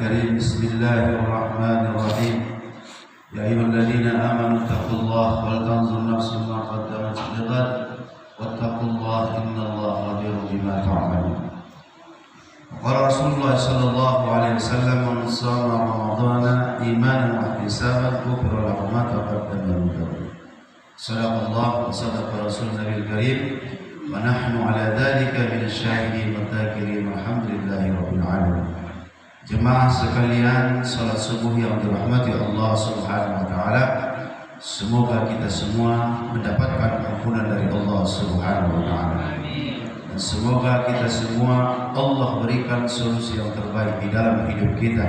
الكريم. بسم الله الرحمن الرحيم. يا أيها الذين آمنوا اتقوا الله ولتنظر نفس ما قدمت لغد واتقوا الله إن الله خبير بما تعملون. وقال رسول الله صلى الله عليه وسلم: من صام رمضان إيمانا واحتسابا غفر له ما تقدم من ذنبه. صدق الله وصدق رسول النبي الكريم ونحن على ذلك من الشاهدين والذاكرين والحمد لله رب العالمين. Jemaah sekalian, salat subuh yang dirahmati Allah Subhanahu wa taala. Semoga kita semua mendapatkan ampunan dari Allah Subhanahu wa taala. Dan semoga kita semua Allah berikan solusi yang terbaik di dalam hidup kita.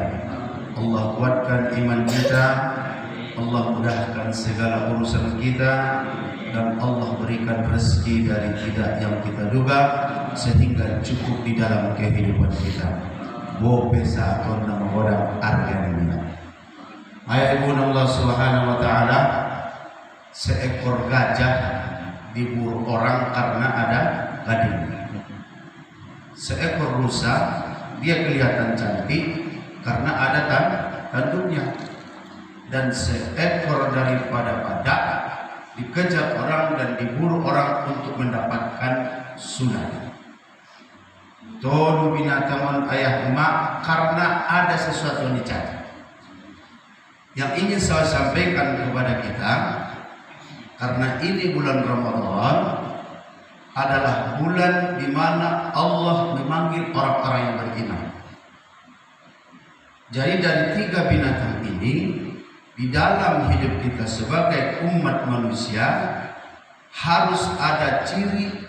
Allah kuatkan iman kita, Allah mudahkan segala urusan kita, dan Allah berikan rezeki dari tidak yang kita duga sehingga cukup di dalam kehidupan kita. Bo pesa atau nama orang arganya. Ayat ibu Allah Subhanahu wa taala, seekor gajah diburu orang karena ada gading. Seekor rusa dia kelihatan cantik karena ada tanduknya. Dan seekor daripada badak dikejar orang dan diburu orang untuk mendapatkan sunat. Todo binatang ayah emak karena ada sesuatu yang dicari. Yang ingin saya sampaikan kepada kita, karena ini bulan Ramadan adalah bulan di mana Allah memanggil orang-orang yang beriman. Jadi dari tiga binatang ini, di dalam hidup kita sebagai umat manusia harus ada ciri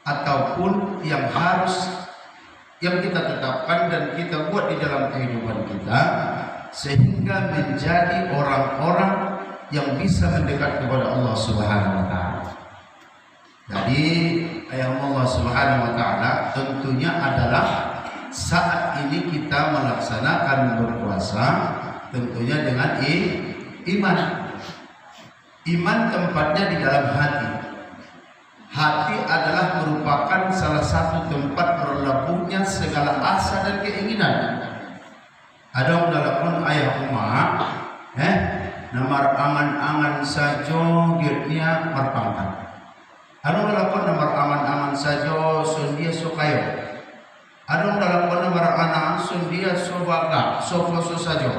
ataupun yang kita tetapkan dan kita buat di dalam kehidupan kita sehingga menjadi orang-orang yang bisa mendekat kepada Allah Subhanahu wa taala. Jadi ayat Allah Subhanahu wa taala tentunya adalah saat ini kita melaksanakan berpuasa tentunya dengan iman. Iman tempatnya di dalam hati. Hati adalah merupakan salah satu tempat berlabuhnya segala asa dan keinginan. Ada dalam ayat umat, namar angan-angan sajo girnya marpangkat. Ada dalam namar angan-angan sajo sundia sokayo. Ada dalam namar angan sundia sobaga soposo sajo.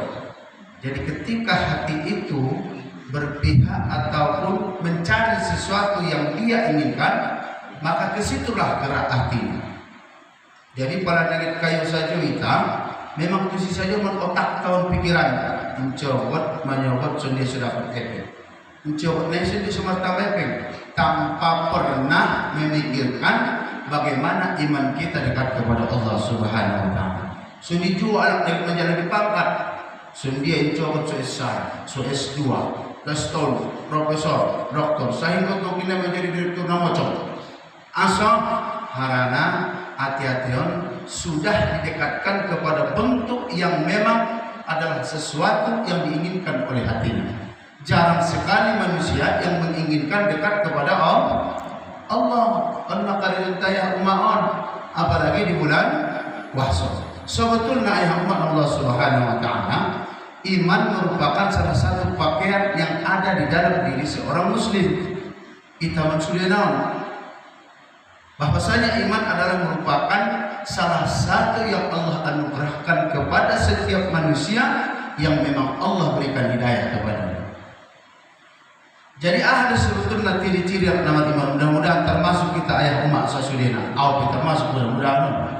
Jadi ketika hati itu berpihak ataupun mencari sesuatu yang dia inginkan, maka kesitulah gerak hati. Jadi pada dari kayu saja hitam, memang itu saja otak tahun pikiran, mencobot menyobot sudah berkeping, mencobot nasi di semata lepeng, tanpa pernah memikirkan bagaimana iman kita dekat kepada Allah Subhanahu wa taala. Sudah jual dari menjalani pangkat, sudah mencobot so S2. Daston, profesor, doktor, sehingga untuk kita menjadi direktur namocong. Asal harana hati-hatian sudah didekatkan kepada bentuk yang memang adalah sesuatu yang diinginkan oleh hatinya. Jarang sekali manusia yang menginginkan dekat kepada Allah. Karena karirintaya umaon, apalagi di bulan puasa. Sebetulnya ayat umat Allah Subhanahu wa taala, iman merupakan salah satu pakaian yang ada di dalam diri seorang muslim. Kita mensulinan bahwasanya iman adalah merupakan salah satu yang Allah anugerahkan kepada setiap manusia yang memang Allah berikan hidayah kepadanya. Jadi ada sebetulnya ciri-ciri yang nama iman. Mudah-mudahan termasuk kita ayah umat sasulina. Kita termasuk mudah-mudahan.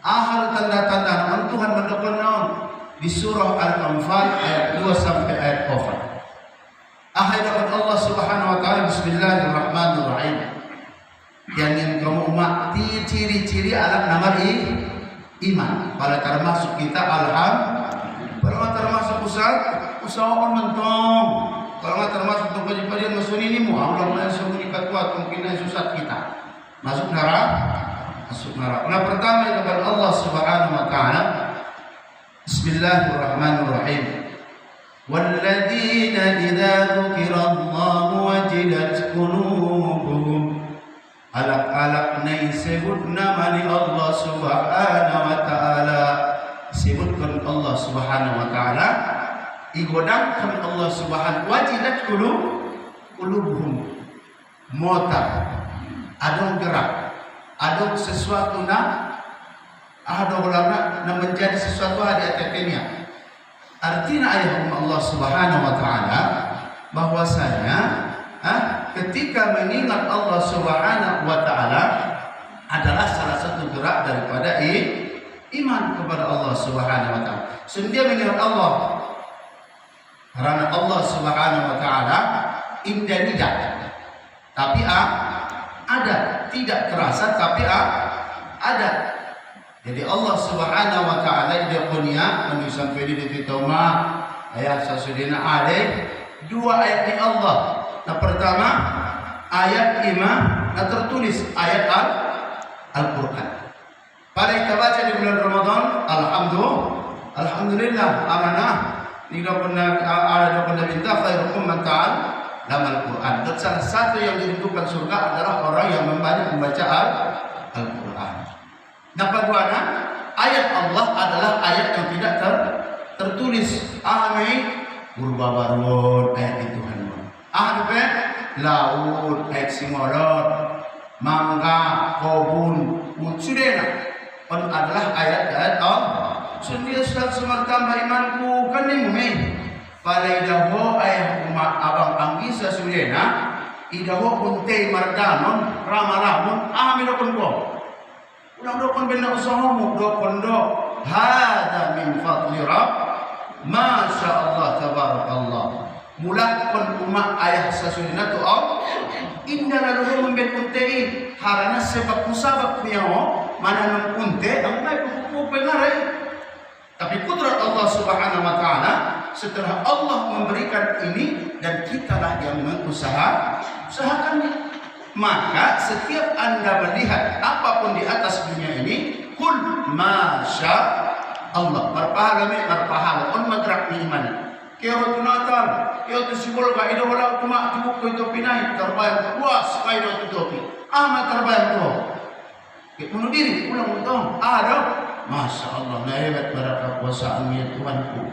Ahal tanda-tanda Tuhan mendukung naon. Di surah Al-Anfal ayat 2 sampai ayat 4. Ahayat Allah Subhanahu wa taala, bismillahirrahmanirrahim. Yang kamu umat ciri-ciri alat nama iman. Pada termasuk kita kalau termasuk usaha mentong. Kalau termasuk untuk kajian masuk ini Allah masuk ikat kuat mungkin susah kita. Masuk neraka. Nah, pertama kepada Allah Subhanahu wa taala, Bismillahirrahmanirrahim. Walladzina idza dzukirallahu wajilat qulubuhum. Alak-alak disebut nama Allah Subhanahu wa taala. Sebutkan Allah Subhanahu wa taala, igodangkan Allah Subhanahu wajilat qulubuhum mota, adong gerak, adong sesuatu ada ulama menjadi sesuatu hari akhirnya. Artinya ayat Allah Subhanahu wa taala bahwasanya ketika mengingat Allah Subhanahu wa taala adalah salah satu gerak daripada iman kepada Allah Subhanahu wa taala. Sendiri mengingat Allah karena Allah Subhanahu wa taala indah tidak, tapi ada, tidak terasa tapi ada. Jadi Allah Subhanahu wa taala dia punya menulisan video di Toma ayat sasudina alaih dua ayat di Allah. Nah pertama ayat iman, nah tertulis ayat Al-Quran. Pada kita baca di bulan Ramadan, alhamdulillah amanah tidak pernah minta khairukum man dalam Al-Quran. Dan salah satu yang dirindukan surga adalah orang yang membaca Al-Quran. Nah bagaimana ayat Allah adalah ayat yang tidak tertulis. Amin Burbabarun ayat Tuhan. Laut ayat Singolot, Mangga, Kobun, Mutsudena pun adalah ayat-ayat Allah. Sundia sudah semertambah imanku kan ni mumi. Palaidaho ayat umat abang anggisa sudena, idaho unte mardanon ramalamun amilokon ko. Ulang dokon benda usahamu dokon do. Hada min fadli Rabb. Masya Allah tabarakallah. Mulakon umat ayah sasudena tu Allah. Indah lalu membeli unte harana sebab musabab miao mana nang unte ang may pupupengaray. Tapi kudrat Allah Subhanahu wa taala setelah Allah memberikan ini dan kitalah yang mengusahakannya. Maka setiap Anda melihat apapun di atas dunia ini, kul masya Allah, berpahala on magrak ni iman. Kaya tunatan, kaya tu sibol ka ido wala tuma tubuk ko ito pinay terbayang puas kay do tutopi. Amat terbayang to. Bunuh diri ulang utang. Ada masya Allah, na hebat pada kekuasaan ya Tuhanku.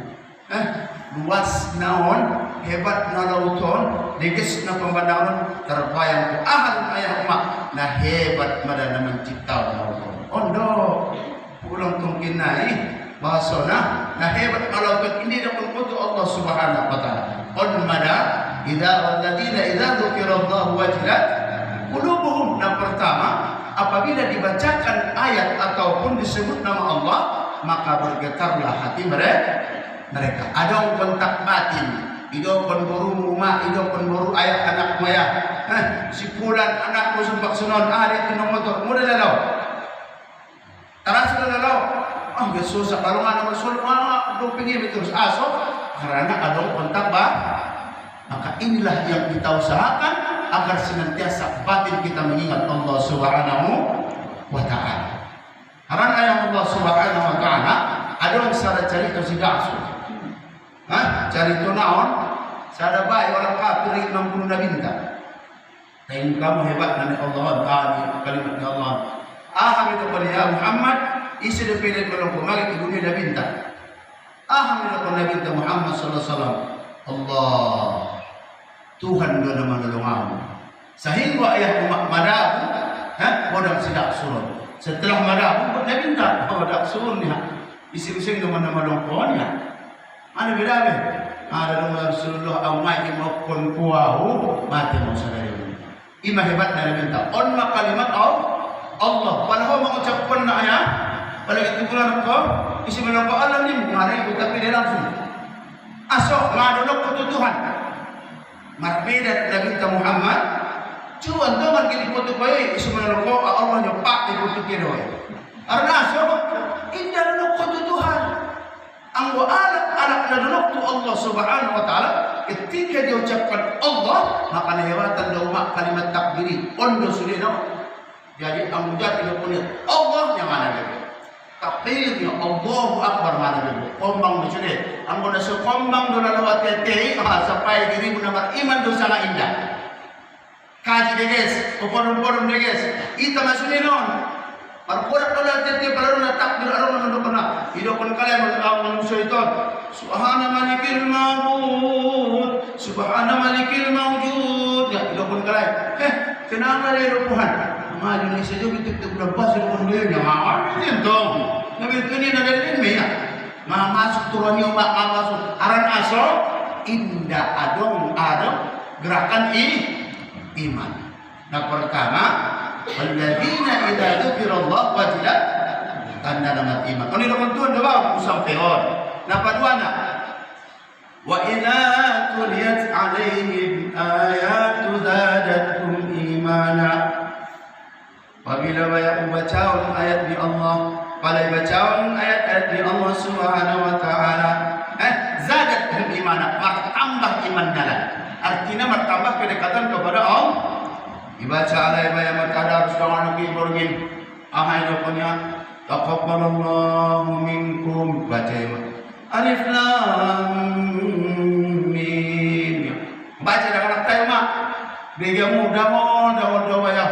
Luas naon, hebat na lauton, legis na pembandaran, terbayang ko ahal ayah umat, na hebat mada na mencipta lauton. Ondo, ulang tungkin na bahasa na hebat malauton ini dapat kutu Allah Subhanahu wa taala. On mada idza alladina idza dzukirallahu wajilat qulubuhum. Yang pertama, apabila dibacakan ayat ataupun disebut nama Allah, maka bergetarlah hati mereka. Ada kontak batin, ido penburu rumah, ido penburu ayat anak maya. Si pulan anakku sempak sunon, ada tinong motor, mudah lalau. Taras lalau. Gak susah kalau nggak masuk, do pinggir terus asok karena ada kontak maka inilah yang kita usahakan agar senantiasa batin kita mengingat Allah Subhanahu wa taala. Karena ayat Allah Subhanahu wa taala ada yang sada cerita si Daksu. Cerita naon? Sada bayi orang kafir 60 binta. Dan kamu hebat nanti Allah kalimat Allah. Aham itu pada ya Muhammad isi depilih belum kemari ke dunia dah binta. Aham itu pada binta Muhammad sallallahu alaihi wasallam. Allah Tuhan dia nama nolongamu. Sehingga ayah umat madabu, bodang sidak surun. Setelah madabu, dia minta bodak surunnya. Isi-isi nama-nama longkonya. Mana beda be? Ada nama Rasulullah awai imokon kuahu mati masalah ini. Ima hebat dari minta. On kalimat Allah. Walau mengucapkan ayat, pada kesimpulan kau isi melongko Allah ni mengarai tapi dia langsung. Asok ngadolok kutu Tuhan. Berbeda Nabi Muhammad. Cuan tu margi di kutu bayi isi melongko Allah nyopak di kutu kiri. Karena asok indah dolok kutu Tuhan. Anggo anak dolok tu Allah Subhanahu wa taala ketika dia ucapkan Allah maka lewatan da umat kalimat takbiri ondo sudena. Jadi anggo jadi punya Allah yang mana dia. Takbirnya Allahu Akbar mana dia. Kombang disude. Anggo na kombang do lalu tete sampai diri benar iman dosa la indah. Kaji deges, popon-popon deges. Ita masudena. Perbudak dolar tete baru na takbir aron na pernah. Idokon kalian mengawal syaitan. Subhana malikil mawud, subhana malikil mawjud. Ya, idokon kalian. Kenapa dia Tuhan? Maju ni saja kita bulan pas idokon dia. Ya, apa tentang? Nabi ini ada ilmu ya. Masuk turunnya umat masuk. Aran aso indah adong gerakan iman. Nah pertama, walladzina idza dzukirallah wajilat qulubuhum iman. Kalau ini Tuhan doa usah peon. Nah paduana wa idza tuliyat alaihim ayatu zadatuhum imana. Apabila banyak membaca ayat di Allah, pada bacaan ayat-ayat di Allah Subhanahu wa taala, zadatuhum imana, maka tambah imannya lah. Artinya bertambah kedekatan kepada Allah. Dibaca alai bayam kadar sedang lagi bergin. Ahai dokonya taqabbalallahu minkum baca alif lam mim. Baca dengan tayo mak. Dia mudah doa ya.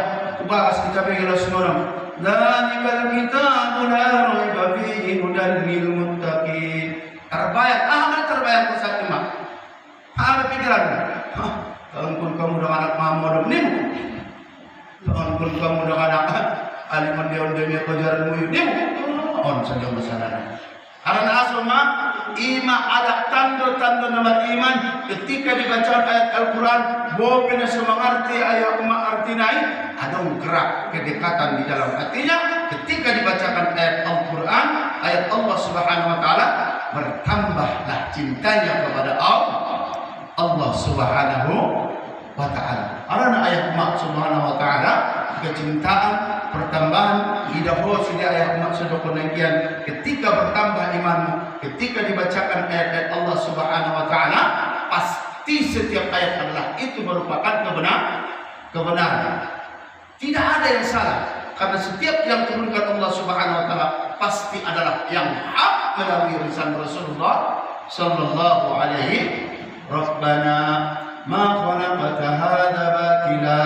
Bahas kita bagi Rasulullah. Dzalikal kitabul la raiba fihi hudan lil muttaqin. Terbayang, terbayang pusat mak. Apa pikiran? Kalau kamu dengan anak Muhammad ni, kalau kamu dengan anak aliman dia undangnya kejaran muyu ni, on saja masalahnya. Karena asma iman ada tanda-tanda nama iman ketika dibaca ayat Al-Quran, bukan semengerti ayat artinai, ada gerak kedekatan di dalam hatinya. Ketika dibacakan ayat Al-Quran, ayat Allah Subhanahu Wa Taala, bertambahlah cintanya kepada Allah Subhanahu wa taala. Karena ayat Allah Subhanahu wa taala kecintaan pertambahan hidayah sudah ayat Allah sudah penanggian ketika bertambah imanmu, ketika dibacakan ayat-ayat Allah Subhanahu wa taala, pasti setiap ayat Allah itu merupakan kebenaran. Tidak ada yang salah karena setiap yang turunkan Allah Subhanahu wa taala pasti adalah yang hak melalui lisan Rasulullah sallallahu alaihi Rabbana ma khalaqta hadza batila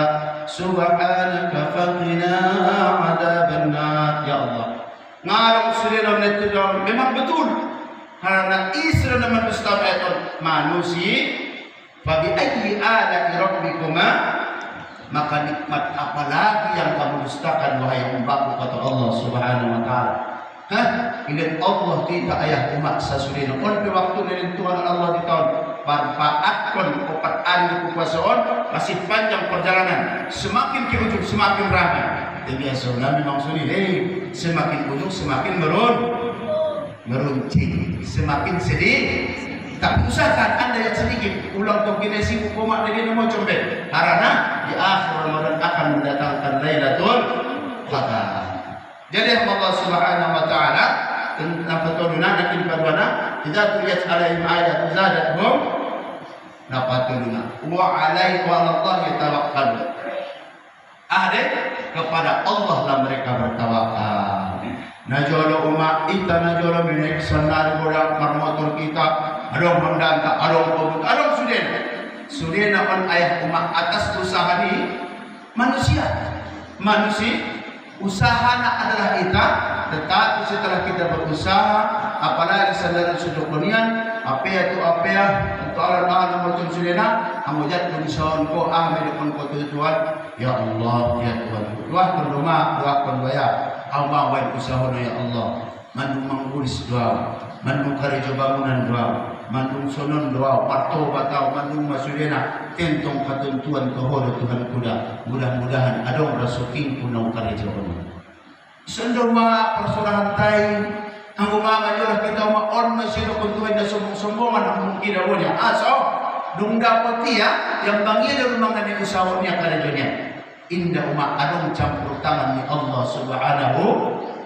subhanaka faqina adzabannar. Ya Allah, ngarang sirina menetujang memang betul karena isra nama mustaqaiton manusia bagi ayyi ala rabbikuma, maka nikmat apalagi yang kamu dustakan wahai hambaku, kata Allah Subhanahu wa taala. Ini Allah tidak ayah umat sasudina on waktu dari Tuhan Allah di tahun manfaatkan 4 hari di kuasaan masih panjang perjalanan, semakin ke ujung semakin ramai. Biasa Nabi maksudnya semakin ujung semakin meruncing, semakin sedih. Tapi usahakan anda yang sedikit ulang kombinasi hukumat dari nomor combet karena di akhir Ramadan akan mendatangkan Lailatul Qadar. Jadi Allah Subhanahu wa taala tentang petulungan dan paduana tidak terlihat alaihim ayat zadatuhum napatuluna wa alaihi wa Allah tawakkalun. Ada kepada Allah lah mereka bertawakal. Najolo umat kita najolo minek sanar bola marmotor kita adong mendanta adong kobut adong sudena on ayah umat atas usaha ni manusia usahana adalah kita, tetapi setelah kita berusaha, apalagi sandaran sudah kunian, apa itu untuk orang-orang macam sudena, amujat mengisahkan ko amedikon ko Tuhan, ya Allah, ya Tuhan, doa berdoa, awawan usaha ya Allah, mandu mengurus doa, mandu karya bangunan doa, mandu sonon doa, parto batau, mandu masudena, tentong ketentuan kehoda Tuhan kuda, mudah-mudahan adong rasuking punau karya bangunan. Sendawa persurahan tay ang umama nyo lang kita maon na sino kung tuwid na sumbong-sumbongan ang mungkin na niya. So, nung dapat niya, yung bangin na rumang na niusawa niya karyo niya. Inda anong campur tangan ni Allah Subhanahu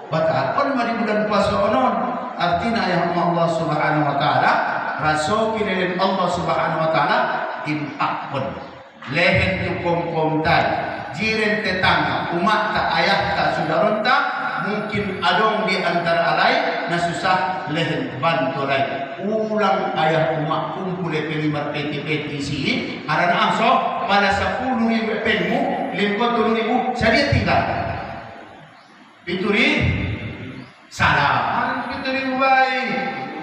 wa ta'ala. On manibulan pa sa onon, artina yung Allah Subhanahu wa ta'ala, raso kinilin Allah Subhanahu wa ta'ala, impakpon. Lehen yung kompomtay. Jiren tetangga, umat tak ayah tak saudara tak, mungkin adong di antara alai na susah lehen bantu lagi. Ulang ayah umat kumpul pelimar peti-peti sini, karena aso pada 10.000 penmu, 50.000 saya tinggal. Itu salah. teri buai.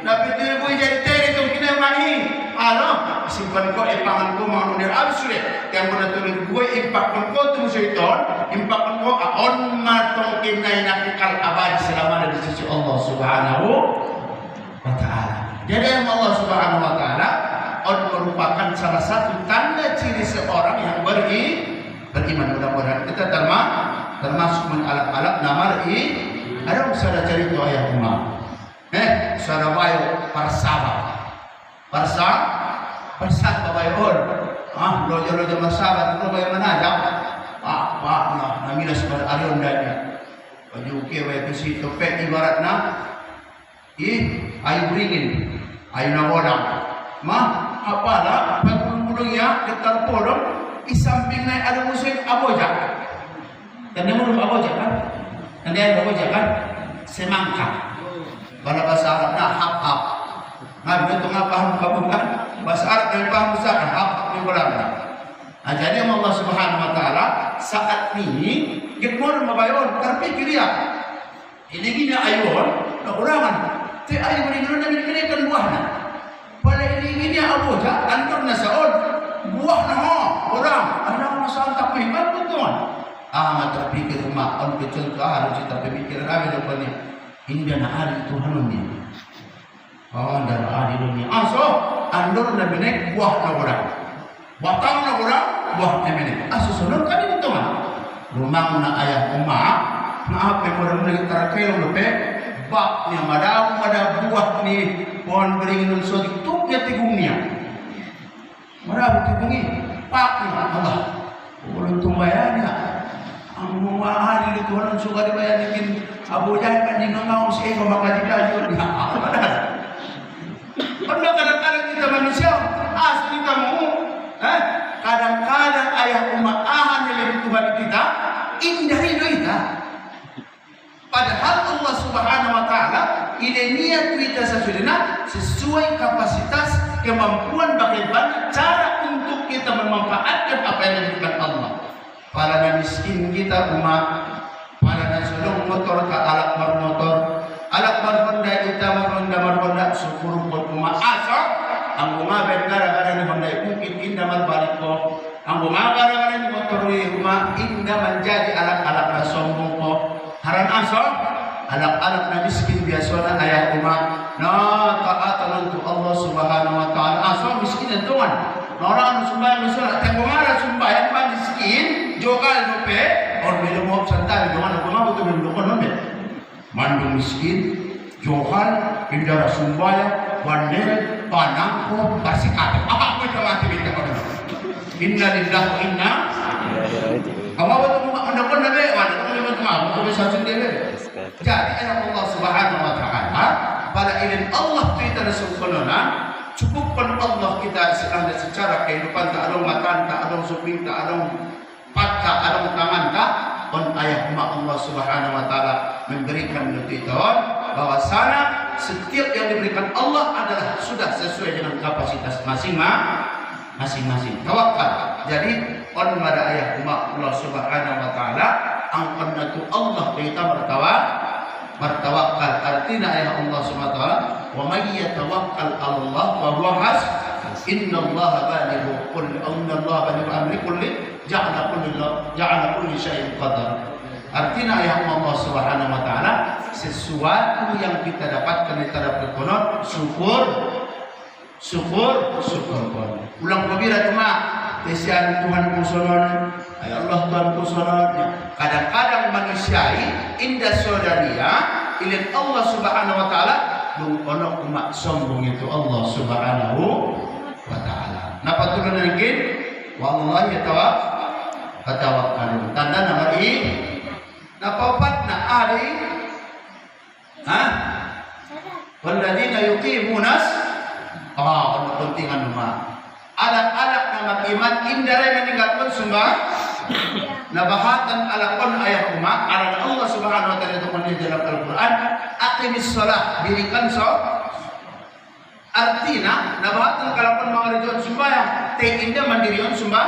Nabi teri buai jadi teri tu kena mahi. Ano, simpan ko ipangan ko mga nunir absure. Kaya mo na tuloy buai impakon ko tu syaitan, impakon ko on matong kinay nakikal abadi selama di sisi Allah Subhanahu wa Ta'ala. Jadi yang Allah Subhanahu wa Ta'ala merupakan salah satu tanda ciri seorang yang beriman. Mudah-mudahan kita termasuk mengalap-alap nama ada usada cerita ayah umar usada bayo parsa babayon lojo masabat lo bayo manajak pak namilas pada arion danya baju kewe besi topek ibarat na ayo beringin ayo nagodang apalah pagpulungnya ketar podong isamping na ada musuh aboja dan dia belum aboja kan dan dia aboja kan semangka pada bahasa Arab na hap ngaji itu ngapaham kamu kan bahasa Arab yang paham besar hap yang berapa jadi Allah Subhanahu wa Ta'ala saat ini kita mau membayar terpikir ya ini gini ayon nak urangan ti ayo berikan dan buahnya pada ini aboja antar nasaon buah nama orang ada masalah tak hebat betul amat terpikir rumah on kecil harus kita berpikir kami depannya hingga hari Tuhan ini dan hari dunia aso andor nabi naik buah nama orang batang nama orang buah nabi naik aso sonor kali betul rumah na ayah umat maaf orang lagi terkait lupa baknya mada buah ni pohon beringin sodik tuknya tigungnya mada tigungnya pak ni Allah ulun tumbayanya ang mga hari itu orang suka dibayanikin Abu Jahal kan ngangau si ego makaji kajur ya Allah kadang-kadang kita manusia asli kamu kadang-kadang ayah umat yang Tuhan kita indah itu kita padahal Allah Subhanahu wa Ta'ala ini niat kita sesuai kapasitas kemampuan bagaimana cara untuk kita memanfaatkan apa yang diberikan Allah. Para miskin kita umat, para nasulung motor ke alat motor, alat Honda kita Honda syukur pun umat asal, ang umaben gara-gara ni Honda mungkin indah berbalik ko, ang umaben gara-gara ni motor rumah indah menjadi alat-alat na sombong ko, haran asal. Anak-anak na miskin biasa na ayah umat na taatan untuk Allah Subhanahu wa Ta'ala asal miskin dan tuan orang sumbayang misalnya tengok marah sumbayang pa miskin jokal dope or belum mau santai jangan aku mau betul betul nombe mandung miskin jokal indara sumbayang bandel panangko basikat apa aku mati minta pada inna lillahi wa inna kamu betul mendapatkan nabe mana kamu betul mau bisa sendiri. Jadi Allah Subhanahu wa Ta'ala pada ilmu Allah kita sempurna cukupkan Allah kita secara kehidupan tak ada makan tak ada suping tak ada pat tak ada tangan tak on ayah umat Allah Subhanahu wa Ta'ala memberikan nutiton bahwa sana setiap yang diberikan Allah adalah sudah sesuai dengan kapasitas masing-masing tawakal jadi on pada ayah umat Allah Subhanahu wa Ta'ala angkan itu Allah kita bertawakal artinya ayah Allah Subhanahu wa Ta'ala wa may yatawakkal Allah wa huwa inna Allah balighu kulli amri kulli ja'ala kulli syai'in qadar artinya ayah Allah Subhanahu wa Ta'ala sesuatu yang kita dapatkan di taraf konon syukur ulang kabira cuma desian Tuhan kusonon ay Allah Tuhan kusonon kadang-kadang manusiai indah saudaria ilin Allah Subhanahu wa Ta'ala ono umat sombong itu Allah Subhanahu wa Ta'ala napa turun lagi wallahi tawakkalun tanda nomor napa opat na ari walladzina yuqimunas ono pentingan rumah alat-alat nama iman indara meninggalkan sumbah nabahatan alakon ayat umat alat Allah Subhanahu wa Ta'ala itu di dalam Al-Quran aqimis sholat dirikan artinya nabahatan kalakon mengerjakan sembahyang indah mandirian sumbah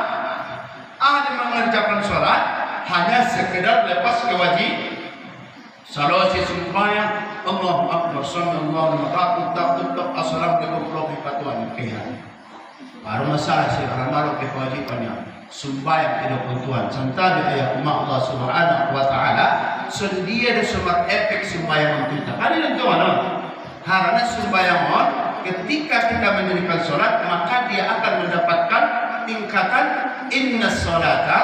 ahli mengerjakan sholat hanya sekedar lepas kewajib salawat sembahyang Allahu Akbar, sallallahu alaihi wasallam, assalamualaikum warahmatullahi wabarakatuh. Baru masalah sih orang malu kewajibannya sembahyang kepada Tuhan. Contohnya ayat Allah Subhanahu wa taala sendia ada semar efek sembahyang kita. Kan ini tuan, karena sembahyang ketika kita mendirikan sholat maka dia akan mendapatkan tingkatan inna sholata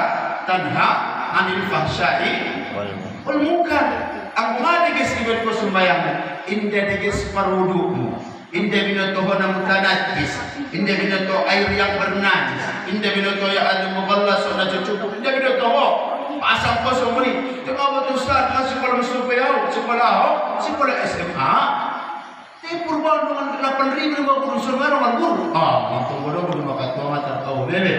tanha anil fahsya'i wal munkar. Ang mga digis ibig ko sembahyang inda digis parudukmu, inda binoto ho ng mutanajis, inda binoto air yang bernajis, inda binoto ya alam muballas o nacucupo, inda binoto ho pasang ko sumuri. Ito nga ba ito Ustaz? Sekolah Musupayaw, sekolah SMA. Tapi perubahan dengan 8.000 guru surga dengan guru. Itu guru makatuwa terkau bebe.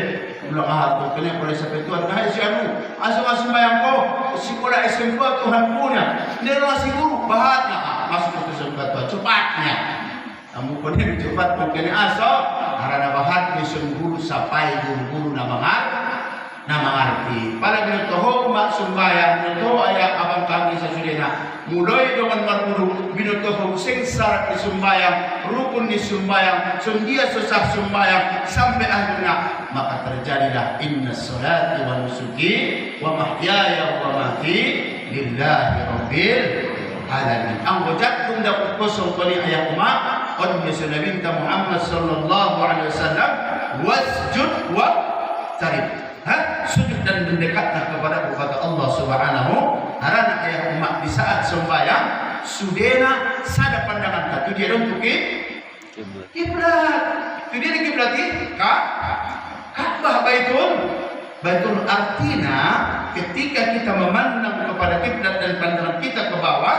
Ulang ahad kanya pala sa petuan kahit siya mo. Asa bayang ko, sekolah SMP Tuhan punya. Nila siguro bahat na masuk ke sa petuan cepatnya. Namun ko din cepat kung kanya aso, harana bahat ni guru sampai guru-guru na mengerti. Pada binoto ho sumbayang nito ay abang kami sa Sudena. Mulai dengan marmuru binoto ho sing syarat ni sumbayang, rukun ni sumbayang, sundia susah sumbayang sampai akhirnya maka terjadilah inna sholati wa nusuki wa mahyaya wa mamati lillahi rabbil alamin. Ang wajat kung dapat kosong ko ni ayah umat on Nabi Muhammad sallallahu alaihi wasallam wasjud wa tarib. Sujud dan mendekatlah kepada Allah Subhanahu karena ayah umat di saat sembahyang sudena sada pandangan katu dia untuk kiblat. Itu dia kiblat Ka'bah Baitul artinya ketika kita memandang kepada kiblat dan pandangan kita ke bawah,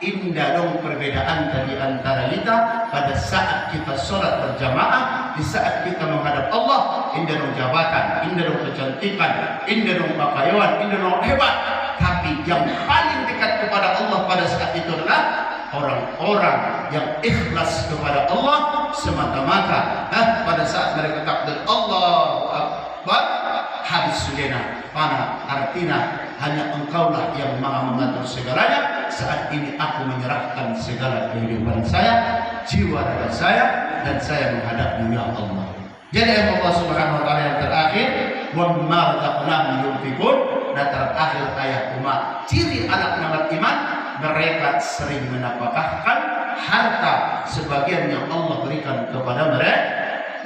indah dong perbedaan dari antara kita pada saat kita sholat berjamaah, di saat kita menghadap Allah, indah dong jabatan, indah dong kecantikan, indah dong pakaian, indah dong hebat. Tapi yang paling dekat kepada Allah pada saat itu adalah orang-orang yang ikhlas kepada Allah semata-mata. Pada saat mereka takbir Allahu Akbar, habis sudena. Mana artinya hanya engkaulah yang maha mengatur segalanya. Saat ini aku menyerahkan segala kehidupan saya, jiwa raga saya, dan saya menghadapmu ya Allah. Jadi Allah Subhanahu wa taala yang terakhir, wa mimma razaqnahum yunfiqun, dan terakhir ayat umat ciri anak anak iman, mereka sering menapakahkan harta sebagian yang Allah berikan kepada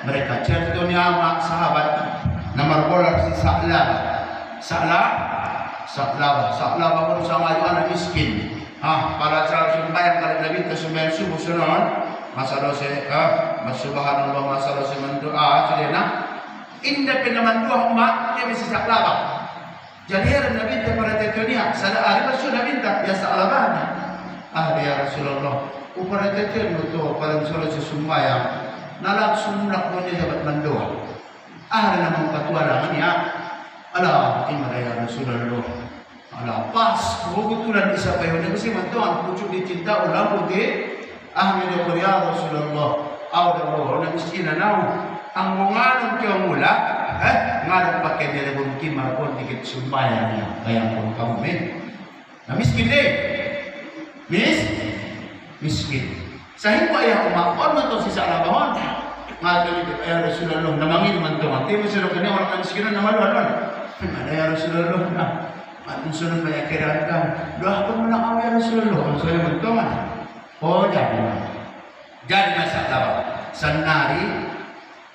mereka. Contohnya sahabat nomor bola si Sa'labah pun sama itu anak miskin. Pada saat sembahyang kali Nabi sembahyang subuh sunan, masa dosa subhanallah masa dosa mendoa sedena indah penaman dua umat dia mesti Sa'labah. Jadi Nabi kepada tetunya sada hari sudah minta ya Sa'labah. Ya Rasulullah, upara tetun itu pada salat sembahyang nalak sumrak punya dapat mendoa. Ada nama ketua ya. Alah, timah ya Rasulullah. Alah, pas kebetulan isa payo na kasi mantuan pucuk dicinta ulang putih. Ahmed ya Rasulullah. Awdaw na miskina naw. Ang munganon kyo mula, ngarap pakai dia mungkin marapon dikit sumbayan niya. Kaya pun kamu na miskin deh. Miskin. Sahing pa ya umakon man to si Sa'labah. Ngayon ya Rasulullah namangin man to. Ti mo sila kanya wala miskinan na maluan. Ada ya Rasulullah na atong sunod na yakiran ka doa ko mo lang ya Rasulullah ang saya magtungan jadi masalah sanari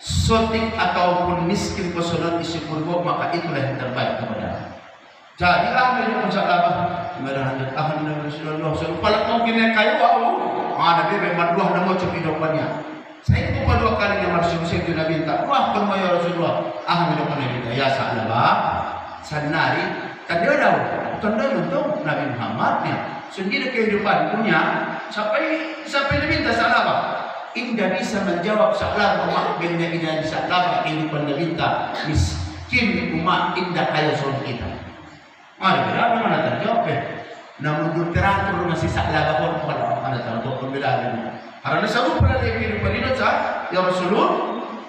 sotik ataupun miskin kosunod isi kurbo maka itulah yang terbaik kepada jadi amin pun sahabat merahan tahan na Rasulullah so pala kung kinakayo Nabi memang dua nama cuma hidupannya saya pun dua kali yang harus saya itu Nabi minta wah pun ya Rasulullah hidup Nabi ya Sa'labah sanari kan dia tahu tanda untuk Nabi Muhammadnya sendiri kehidupan punya sampai Nabi minta Sa'labah indah bisa menjawab Sa'labah makbelnya indah Sa'labah kehidupan Nabi minta miskin umat indah kaya soal kita berapa mana terjawab namun teratur masih Sa'labah pun pada mana tahu pembelaan ini karena selalu pernah dia kehidupan ini ya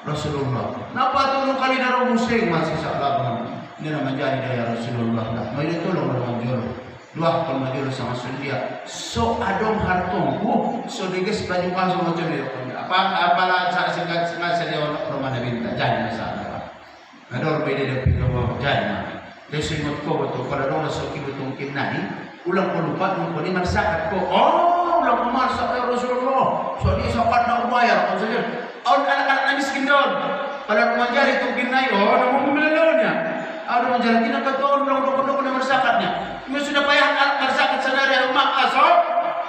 Rasulullah napa tulong kali na muslim masih Sa'labah ini naman jadi ya Rasulullah may tulong naman Diyos Luah pun majul sama sundia. So adong hartongku. So diges baju masuk macam ni. Apalah saat singkat saya rumah Nabi tak jadi masalah. Ada orang beda dari kita jadi. Dia singot ko betul. Kalau orang sok ibu tungkin nani, ulang ko lupa nungko ni masakat ko. Oh, ulang ko masak ya Rasulullah. So dia sokat nak bayar. Maksudnya, orang anak-anak miskin doon. Kalau rumah jari tungkin nai, oh, nak mau melalaunya. Ada rumah jari kita kata orang ulang ko na masakatnya. Kung sudah payah marsakit sa nari umak aso,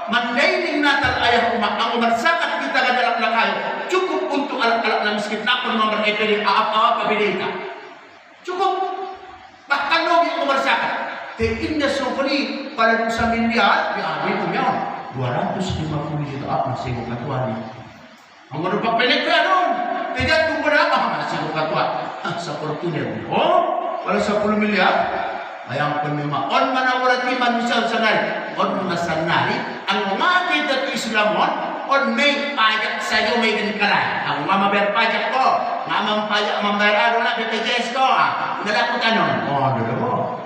mandaining natal ayah umak ang umarsakat kita ka dalam lakayo. Cukup untuk alat-alat na miskin na kung mga epili aap-aap pabilita. Cukup. Bahkan logi umarsakat. Te inda sopali pada kung sa miliar, diambil ko yan. 250 juta masih ko katuan niya. Ang mga papilig ka doon. Tidak kung berapa masih ko katuan. Sa Portugal. Oh, wala sa 10 miliar. Ayang penima on manawarati manusia sanari on masanari ang umakit at Islamon on may pajak sayo may ganikaray ang mamabayar pajak ko mamang pajak mambayar na BPJS ko nalakot anon dulu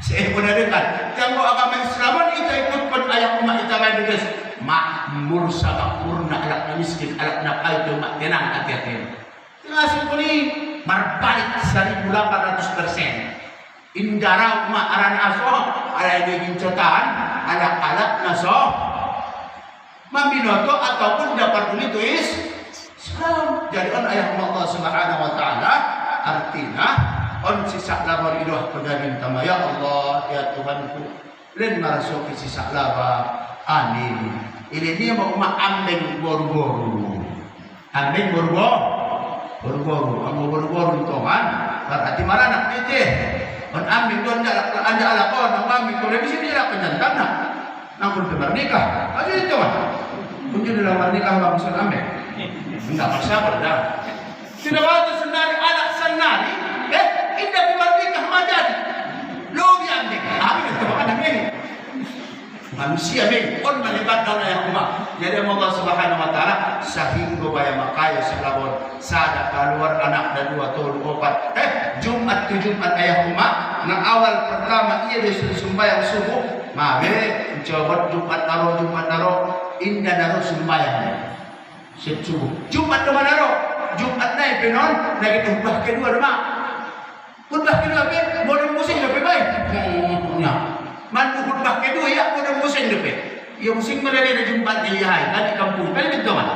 saya pun ada kan tanggo agama Islamon ito ikut pun ayang umakitaman guys makmur sa makmur na alak na miskin alak na kayo tenang hati-hati tingasih ko ni marbalik 1,800%. Indara umat aran aso ada yang gincotan anak-anak naso maminoto ataupun dapat tulis tulis Islam. Jadi on ayat Allah Subhanahu wa taala artinya on sisa laba idoh pada minta ya Allah ya Tuhanku len marasuk sisa laba amin. Ini dia mau ambeng boru-boru. Ambeng boru-boru. Ang boru-boru Tuhan berarti maranak itu. On ambil doon anda alakon ang ambil ko lebih sini lah penyantana nang pun bernikah aja itu kan mungkin dalam bernikah bang Musa ambil enggak bersabar dah tidak ada senari anak senari indah bernikah majadi logi ambil itu kan ambil manusia ambil on melibatkan yang umat jadi Allah Subhanahu wa taala sahingga bayar makaya selabon sada keluar anak dan 2 tahun 4 Jumat ke Jumat ayah umat na awal pertama ia sembahyang subuh mabe jawab Jumat naro indah naro sembahyang subuh Jumat naro Jumat naik penon lagi khutbah kedua mak khutbah kedua be modern musim lebih baik mandu khutbah kedua ya modern musim lebih ya musim melalui Jumat dia kan di kampung kan gitu kan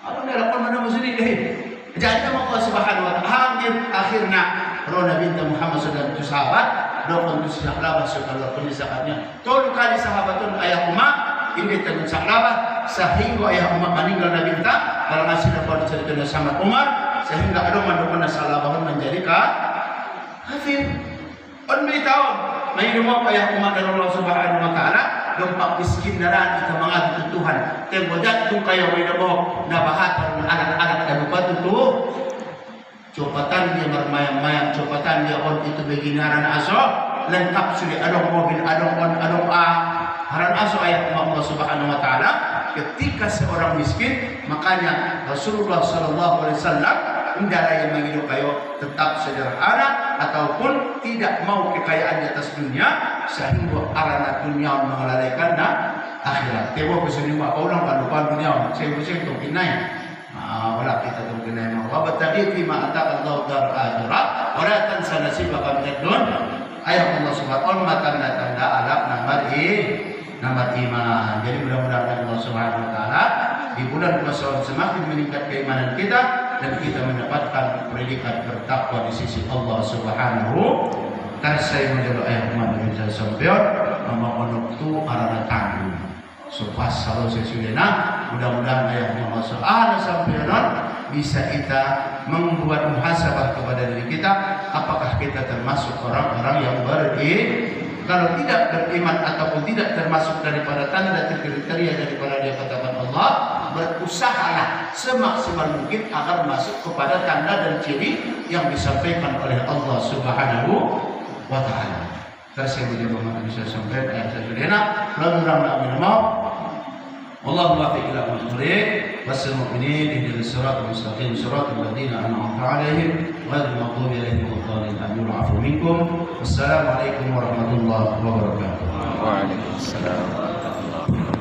atau nelpon mana musim ini jadi Allah Subhanahu wa taala akhirnya Nabi Muhammad sallallahu alaihi sahabat dokon tu sahabat setelah penisahnya tolu kali sahabatun ayah umat ini tenun sahabat sehingga ayah umat meninggal Nabi kalau masih dapat cerita sama Umar sehingga ada mandukana sahabat menjadi kafir on tahun may rumah ayah umat dari Allah Subhanahu wa taala dompak miskin daran kita mengadu Tuhan tembodat tu kayo may nabo nabahatan anak-anak dan lupa tu copatan dia bermayam-mayam copatan dia on itu beginaran aso lengkap sudah adong mobil adong on adong haran aso ayat Allah Subhanahu wa taala ketika seorang miskin makanya Rasulullah sallallahu alaihi wasallam indara yang menghidup kayo tetap sederhana ataupun tidak mau kekayaan di atas dunia sehingga arana dunia mengelalaikan akhirat tewo kesini mak ulang kan lupa dunia saya tu kinai wala kita tu kinai wa bataqi fi ma ataka Allah dar akhirat wa la tansa nasibaka min ad-dun ayat Allah Subhanahu wa taala tanda alaq nomor iman. Jadi mudah-mudahan Allah Subhanahu wa taala di bulan puasa semakin meningkat keimanan kita dan kita mendapatkan predikat bertakwa di sisi Allah Subhanahu saya menjadi ayat umat Nabi Sampeon memohon tu arana tanggung supas kalau sesudahnya mudah-mudahan ayat Allah Sampeon bisa kita membuat muhasabah kepada diri kita apakah kita termasuk orang-orang yang kalau tidak beriman ataupun tidak termasuk daripada tanda kriteria daripada dia katakan Allah, berusahalah semaksimal mungkin agar masuk kepada tanda dan ciri yang disampaikan oleh Allah Subhanahu wa taala. Terus yang bisa sampaikan ayat sesudahnya, lalu amin mau Wallahu muwaffiq ila aqwamit wasal mu'minin ihdinas siratal mustaqim siratal ladzina an'amta 'alaihim ghairil maghdubi 'alaihim waladdallin amin wa'fu minkum. Wassalamu alaikum warahmatullahi wabarakatuh. Waalaikumsalam warahmatullahi wabarakatuh.